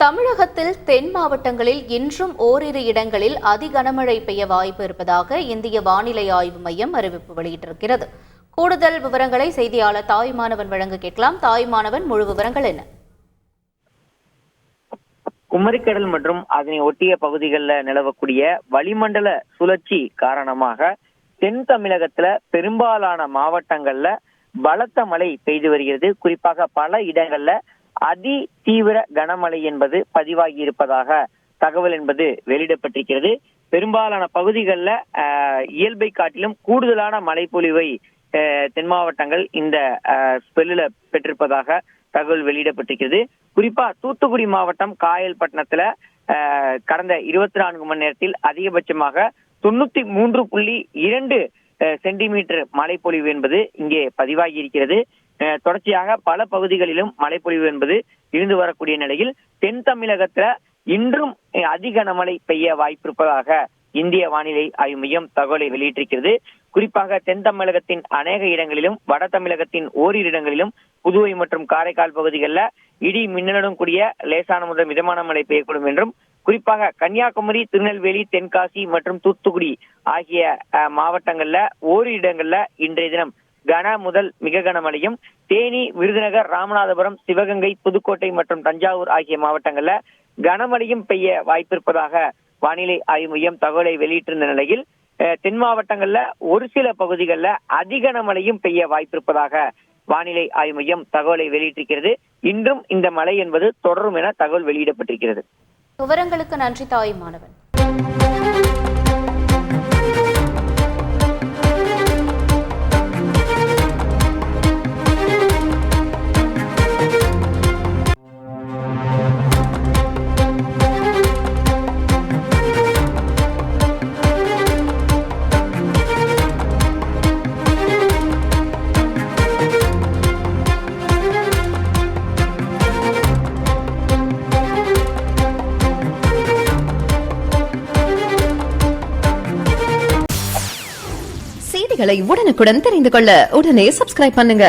தமிழகத்தில் தென் மாவட்டங்களில் இன்றும் ஓரிரு இடங்களில் அதி கனமழை பெய்ய வாய்ப்பு இருப்பதாக இந்திய வானிலை ஆய்வு மையம் அறிவிப்பு வெளியிட்டிருக்கிறது. கூடுதல் விவரங்களை செய்தியாளர் தாய்மானவன் வழங்க கேட்கலாம். தாய்மானவன், முழு விவரங்கள் என்ன? குமரிக்கடல் மற்றும் அதனை ஒட்டிய பகுதிகளில் நிலவக்கூடிய வளிமண்டல சுழற்சி காரணமாக தென் தமிழகத்துல பெரும்பாலான மாவட்டங்கள்ல பலத்த மழை பெய்து வருகிறது. குறிப்பாக பல இடங்கள்ல அதி தீவிர கனமழை என்பது பதிவாகி இருப்பதாக தகவல் என்பது வெளியிடப்பட்டிருக்கிறது. பெரும்பாலான பகுதிகளில் இயல்பை காட்டிலும் கூடுதலான மழை பொழிவை தென் மாவட்டங்கள் இந்த ஸ்பெல்லில் பெற்றிருப்பதாக தகவல் வெளியிடப்பட்டிருக்கிறது. குறிப்பா தூத்துக்குடி மாவட்டம் காயல்பட்டினத்துல கடந்த 24 மணி நேரத்தில் அதிகபட்சமாக 93.2 சென்டிமீட்டர் மழை பொழிவு என்பது இங்கே பதிவாகி இருக்கிறது. தொடர்ச்சியாக பல பகுதிகளிலும் மழைப்பொழிவு என்பது இருந்து வரக்கூடிய நிலையில் தென் தமிழகத்துல இன்றும் அதிக கனமழை பெய்ய வாய்ப்பிருப்பதாக இந்திய வானிலை ஆய்வு மையம் தகவலை வெளியிட்டிருக்கிறது. குறிப்பாக தென் தமிழகத்தின் அநேக இடங்களிலும் வட தமிழகத்தின் ஓரிரு இடங்களிலும் புதுவை மற்றும் காரைக்கால் பகுதிகளில் இடி மின்னலுடன் கூடிய லேசான முதல் மிதமான மழை பெய்யக்கூடும் என்றும், குறிப்பாக கன்னியாகுமரி, திருநெல்வேலி, தென்காசி மற்றும் தூத்துக்குடி ஆகிய மாவட்டங்கள்ல ஓரிரு இடங்கள்ல இன்றைய தினம் கன முதல் மிக கனமழையும், தேனி, விருதுநகர், ராமநாதபுரம், சிவகங்கை, புதுக்கோட்டை மற்றும் தஞ்சாவூர் ஆகிய மாவட்டங்கள்ல கனமழையும் பெய்ய வாய்ப்பிருப்பதாக வானிலை ஆய்வு மையம் தகவலை வெளியிட்டிருந்த நிலையில் தென் மாவட்டங்கள்ல ஒரு சில பகுதிகளில் அதிக கனமழையும் பெய்ய வாய்ப்பிருப்பதாக வானிலை ஆய்வு மையம் தகவலை வெளியிட்டிருக்கிறது. இன்றும் இந்த மழை என்பது தொடரும் என தகவல் வெளியிடப்பட்டிருக்கிறது. விவரங்களுக்கு நன்றி தாய்மானவன். செய்திகளை உடனுக்குடன் தெரிந்து கொள்ள உடனே சப்ஸ்கிரைப் பண்ணுங்க.